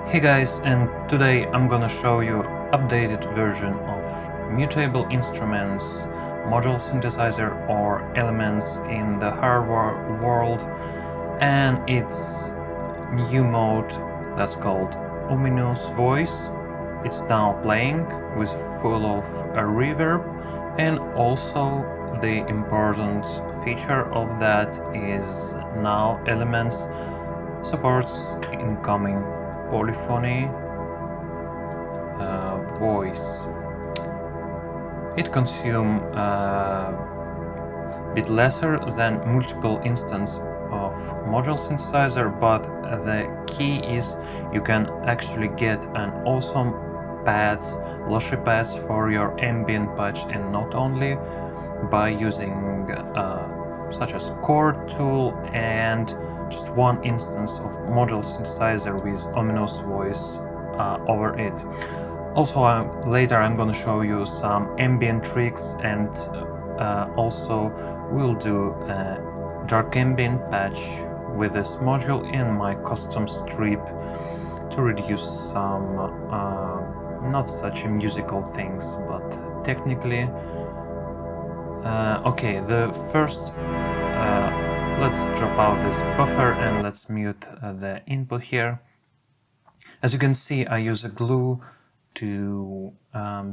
Hey guys, and today I'm gonna show you updated version of Mutable Instruments Modal Synthesizer or Elements in the hardware world, and its new mode that's called Ominous Voice. It's now playing with full of a reverb, and also the important feature of that is now Elements supports incoming polyphony voice. It consumes a bit lesser than multiple instance of module synthesizer, but the key is you can actually get an awesome pads, lushy pads for your ambient patch, and not only by using such as chord tool and just one instance of module synthesizer with ominous voice over it. Also, later I'm gonna show you some ambient tricks, and also we'll do a dark ambient patch with this module in my custom strip to reduce some not such musical things, but technically. Okay, the first let's drop out this buffer and let's mute the input here. As you can see, I use a glue to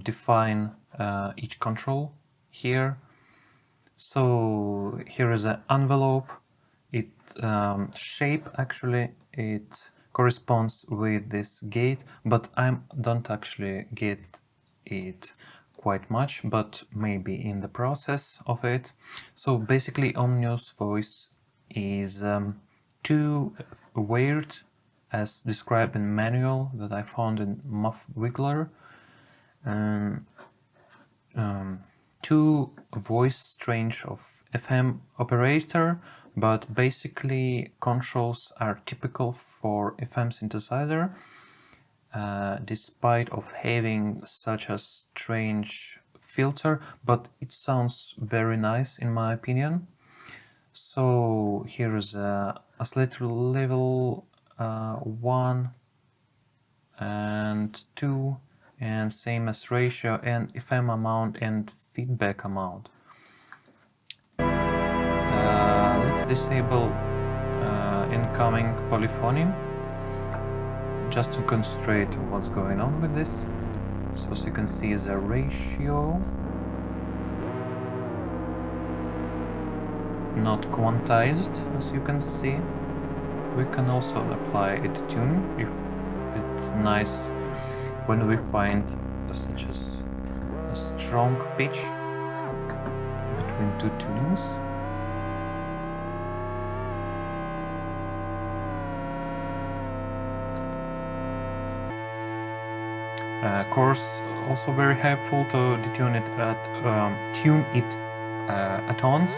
define each control here. So here is an envelope. It shape actually it corresponds with this gate, but I don't actually get it quite much, but maybe in the process of it. So basically ominous voice is too weird as described in manual that I found in Muff Wiggler. Two voice strange of FM operator, but basically controls are typical for FM synthesizer, despite of having such a strange filter, but it sounds very nice in my opinion. So here is a oscillator level 1 and 2, and same as ratio and FM amount and feedback amount. Let's disable incoming polyphony just to concentrate on what's going on with this. So as you can see, the ratio not quantized, as you can see. We can also apply a tune if it's nice when we find such as a strong pitch between two tunings. Course also very helpful to detune it at tune it at once.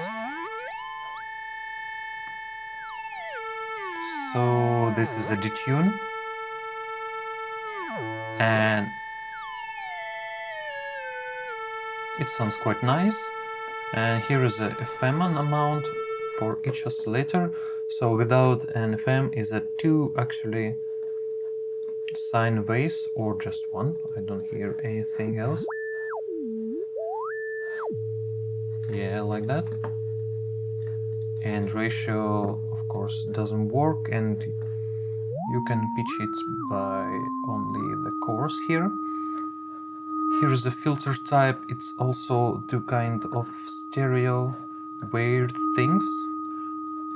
So this is a detune, and it sounds quite nice. And here is a FM amount for each oscillator. So without an FM is a 2 actually sine waves, or just 1. I don't hear anything else. Yeah, like that. And ratio of course doesn't work, and you can pitch it by only the chorus here. Here is the filter type. It's also two kind of stereo weird things,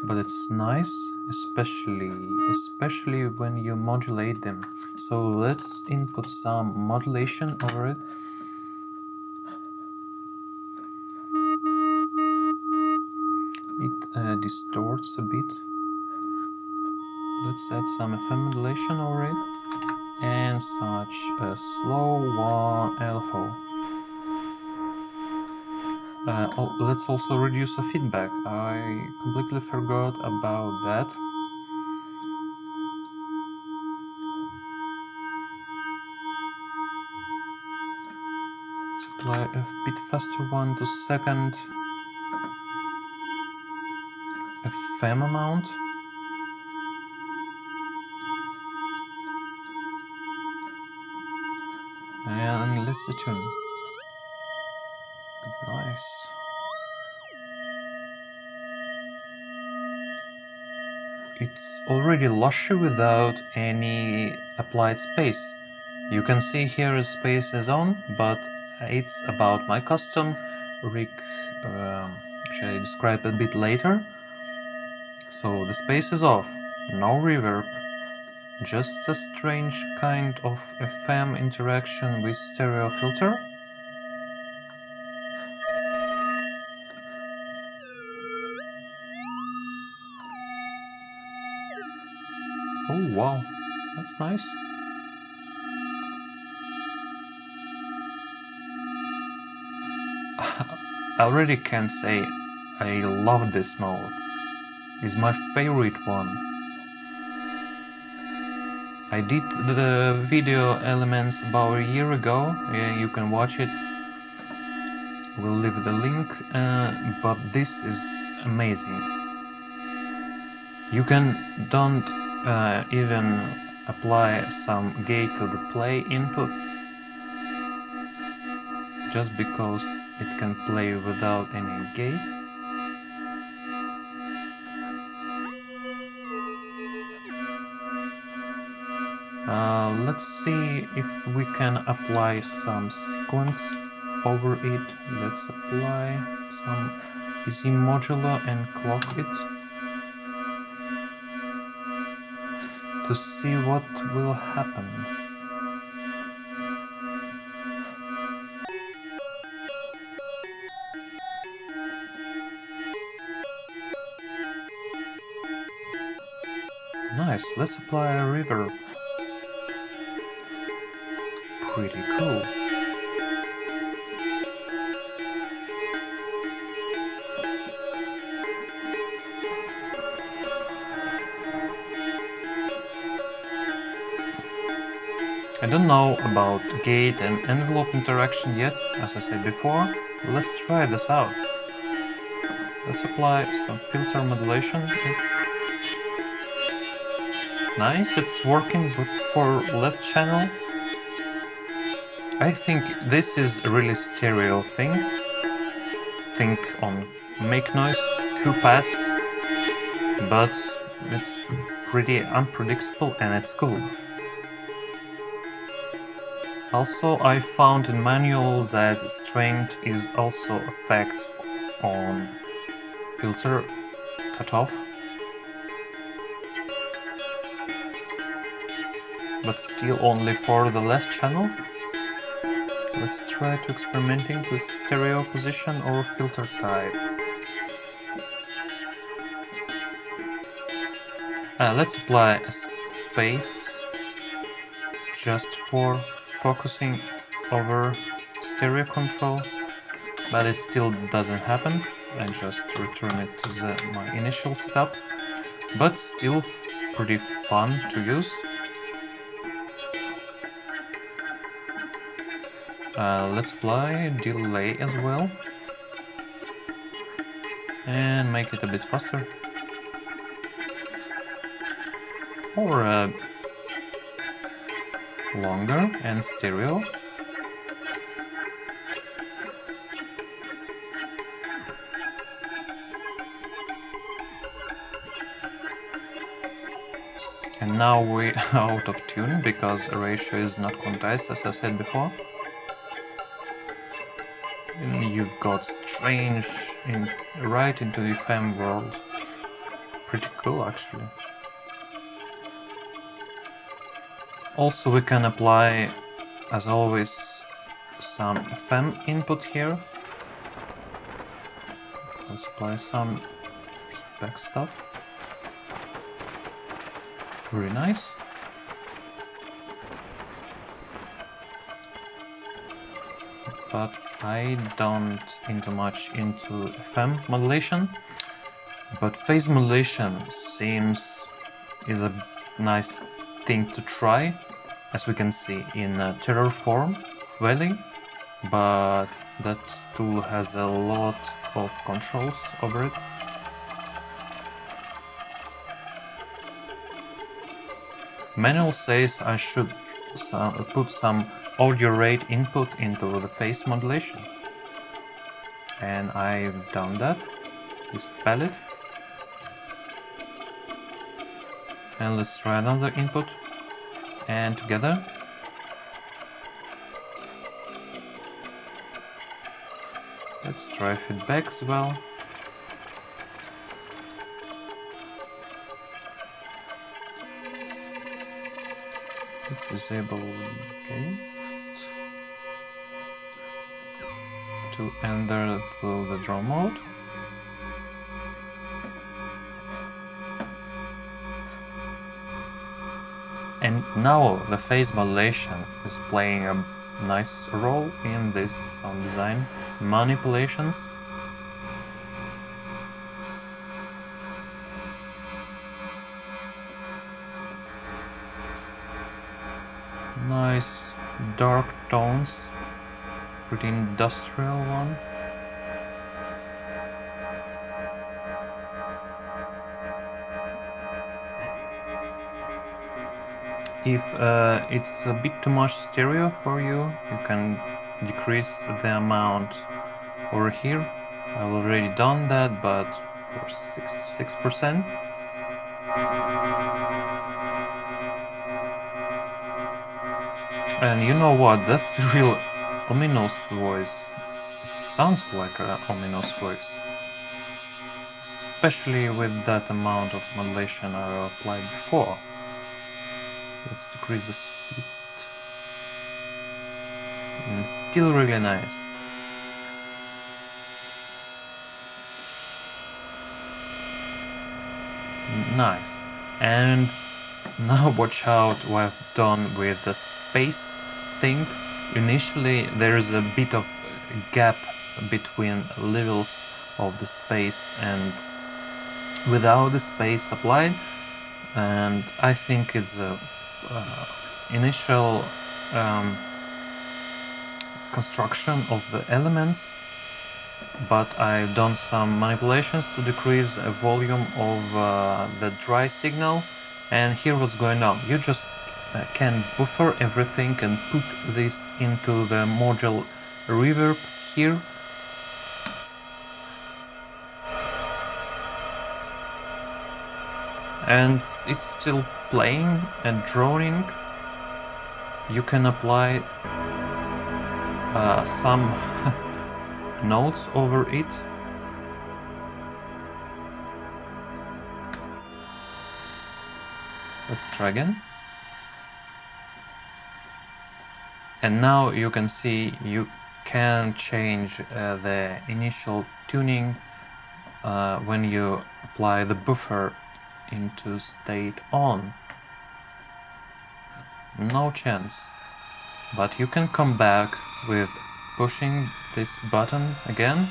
but it's nice, especially when you modulate them. So let's input some modulation over it. It distorts a bit. Let's add some FM modulation over it, and such a slow one LFO. Let's also reduce the feedback. I completely forgot about that. Let's apply a bit faster one to second FM amount. And let's the tune. Nice. It's already lushy without any applied space. You can see here space is on, but it's about my custom rig, which I describe a bit later. So the space is off, no reverb, just a strange kind of FM interaction with stereo filter. Oh wow, that's nice. I already can say I love this mode. It's my favorite one. I did the video elements about a year ago. Yeah, you can watch it. We'll leave the link. But this is amazing. You can don't even apply some gate to the play input, just because it can play without any gate. Let's see if we can apply some sequence over it. Let's apply some easy modulo and clock it to see what will happen. Nice, let's apply a reverb. Pretty cool. I don't know about gate and envelope interaction yet, as I said before. Let's try this out. Let's apply some filter modulation. Nice, it's working, but for left channel. I think this is a really stereo thing. Think on make noise, Q pass, but it's pretty unpredictable and it's cool. Also, I found in manual that strength is also effect on filter cutoff, but still only for the left channel. Let's try to experimenting with stereo position or filter type. Let's apply a space just for focusing over stereo control, but it still doesn't happen. I just return it to my initial setup, but still pretty fun to use. Let's apply delay as well and make it a bit faster, or longer and stereo. And now we're out of tune because the ratio is not quantized, as I said before. And you've got strange right into the FM world. Pretty cool, actually. Also, we can apply, as always, some FM input here. Let's apply some feedback stuff. Very nice. But I don't much into FM modulation, but phase modulation is a nice thing to try, as we can see in Terraform Valley, but that tool has a lot of controls over it. Manual says I should put some audio rate input into the phase modulation. And I've done that. This palette. And let's try another input. And together. Let's try feedback as well. Let's disable gate to enter the draw mode. And now the phase modulation is playing a nice role in this sound design manipulations. Nice dark tones, pretty industrial one. If it's a bit too much stereo for you, you can decrease the amount over here. I've already done that, but for 66%. And you know what? That's the real ominous voice. It sounds like an ominous voice. Especially with that amount of modulation I applied before. Let's decrease the speed. And it's still really nice. Nice. And now watch out what I've done with the space thing. Initially there is a bit of gap between levels of the space and without the space applied, and I think it's a initial construction of the elements, but I've done some manipulations to decrease the volume of the dry signal. And here what's going on, you just can buffer everything and put this into the module reverb here. And it's still playing and droning. You can apply some notes over it. Let's try again. And now you can see you can change the initial tuning when you apply the buffer into state on. No chance. But you can come back with pushing this button again.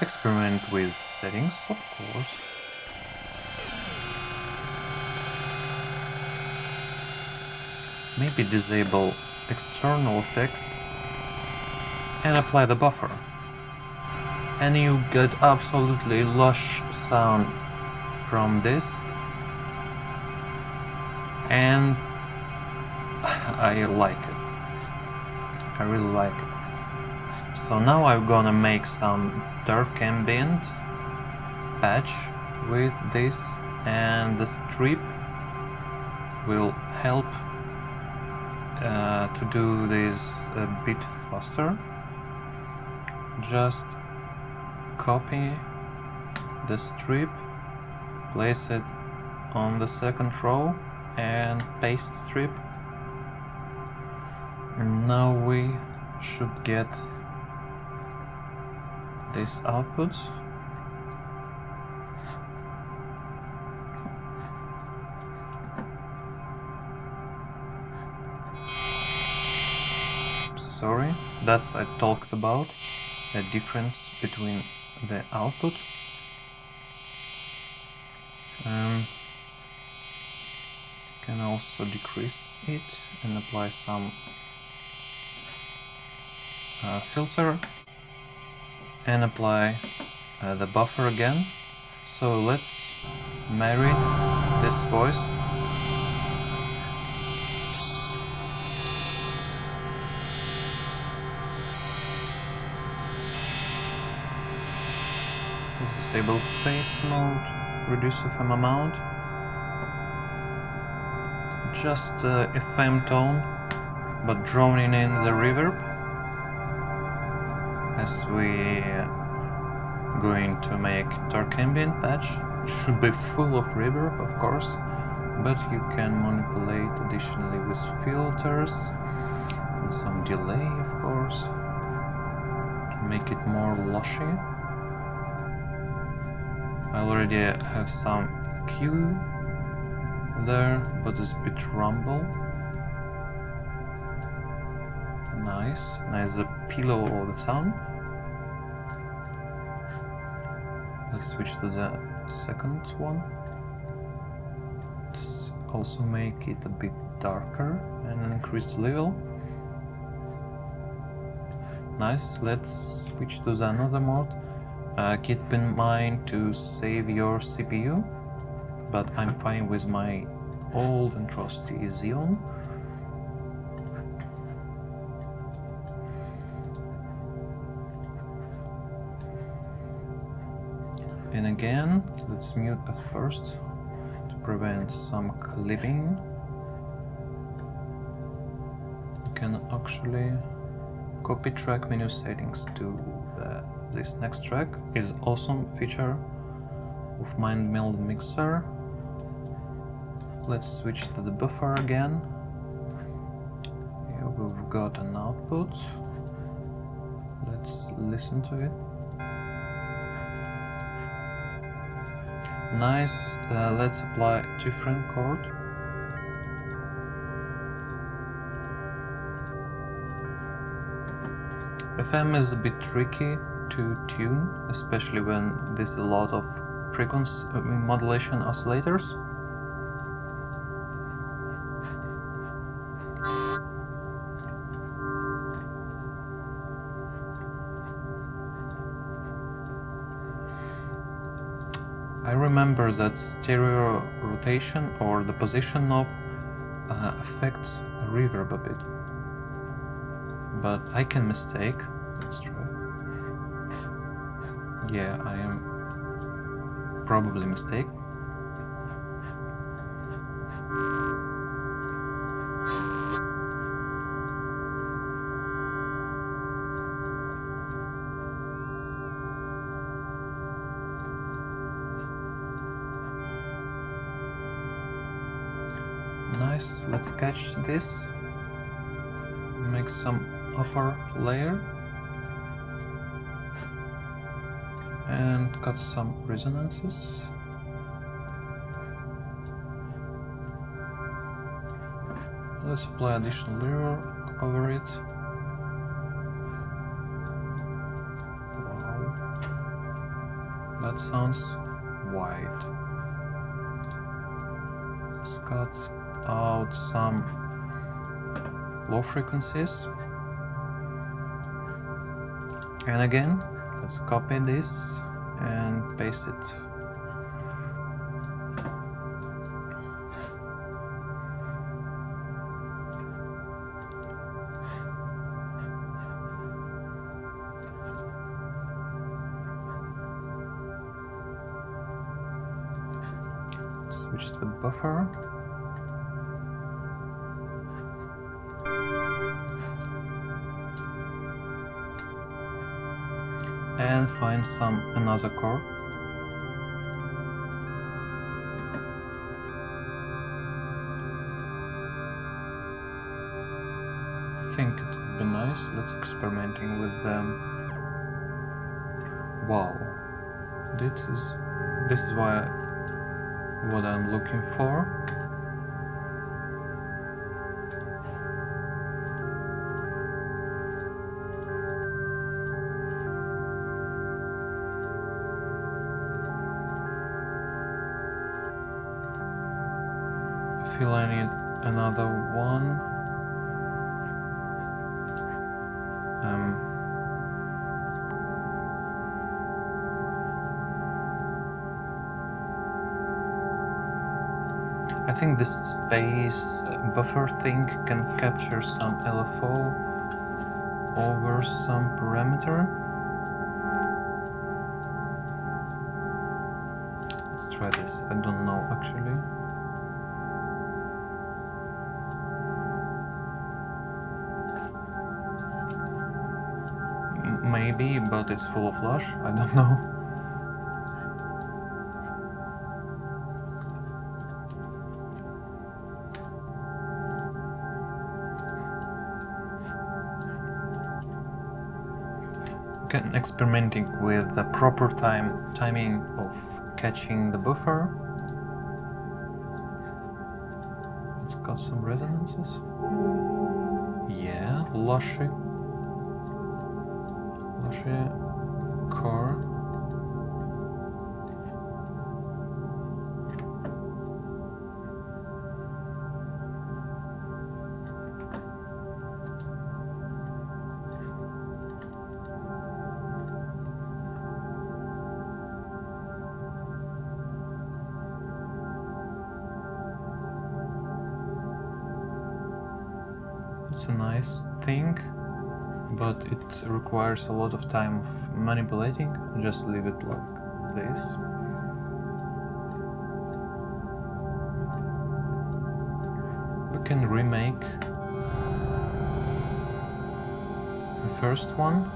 Experiment with settings, of course. Maybe disable external effects and apply the buffer. And you get absolutely lush sound from this. And I like it. I really like it. So now I'm gonna make some dark ambient patch with this, and the strip will help to do this a bit faster. Just copy the strip, place it on the second row and paste strip. And now we should get this output. Sorry, that's I talked about the difference between the output. Can also decrease it and apply some filter and apply the buffer again. So let's marry this voice. Disable phase mode, reduce FM amount. Just FM tone, but droning in the reverb, as we going to make dark ambient patch. It should be full of reverb, of course, but you can manipulate additionally with filters and some delay, of course, to make it more lushy. I already have some EQ there, but it's a bit rumble. Nice, nice the pillow of the sound. Let's switch to the second one. Let's also make it a bit darker and increase the level. Nice, let's switch to the another mode. Keep in mind to save your CPU, but I'm fine with my old and trusty Xeon. And again, let's mute at first to prevent some clipping. You can actually copy track menu settings to this next track. Is awesome feature of Mind Meld Mixer. Let's switch to the buffer again. Here we've got an output. Let's listen to it. Nice. Let's apply a different chord. FM is a bit tricky to tune, especially when there's a lot of frequency modulation oscillators. I remember that stereo rotation or the position knob affects reverb a bit, but I can mistake. Let's try. Yeah, I am probably mistake. Nice, let's catch this, make some upper layer and cut some resonances. Let's apply additional layer over it. Wow, that sounds white. Let's cut out some low frequencies, and again let's copy this and paste it. Switch to the buffer. And find another chord. I think it would be nice. Let's experimenting with them. Wow, this is what I'm looking for. I feel I need another one. I think this space buffer thing can capture some LFO over some parameter. Let's try this. I don't know actually. Maybe, but it's full of lush. I don't know. Experimenting with the proper timing of catching the buffer. It's got some resonances. Yeah, lushy core. It's a nice thing, but it requires a lot of time of manipulating. Just leave it like this. We can remake the first one.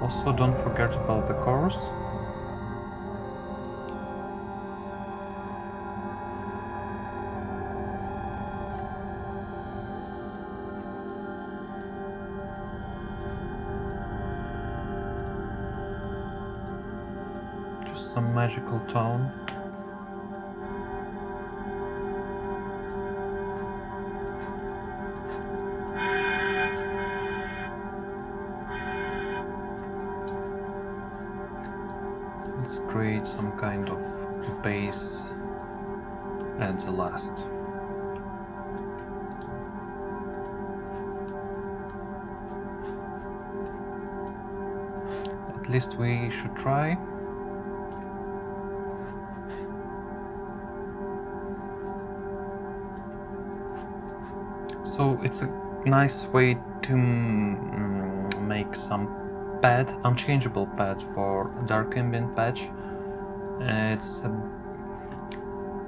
Also, don't forget about the chorus. Just some magical tone. Let's create some kind of bass at the last. At least we should try. So it's a nice way to make some pad, unchangeable pad for dark ambient patch. It's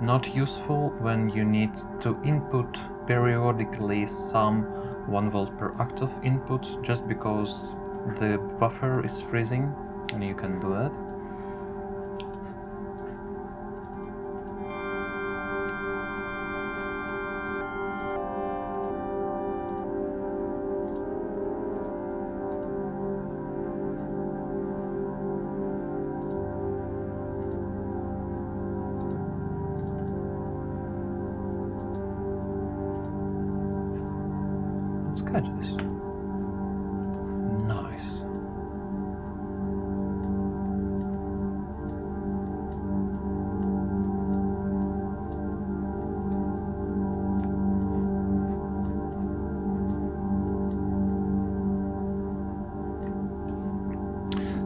not useful when you need to input periodically some 1 volt per octave input just because the buffer is freezing, and you can do that. Let's catch this. Nice.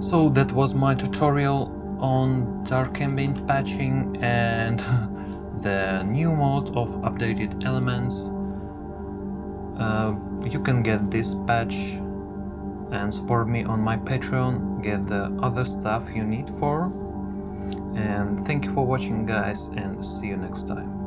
So that was my tutorial on dark ambient patching and the new mode of updated elements. You can get this patch and support me on my Patreon, get the other stuff you need for. And thank you for watching, guys, and see you next time.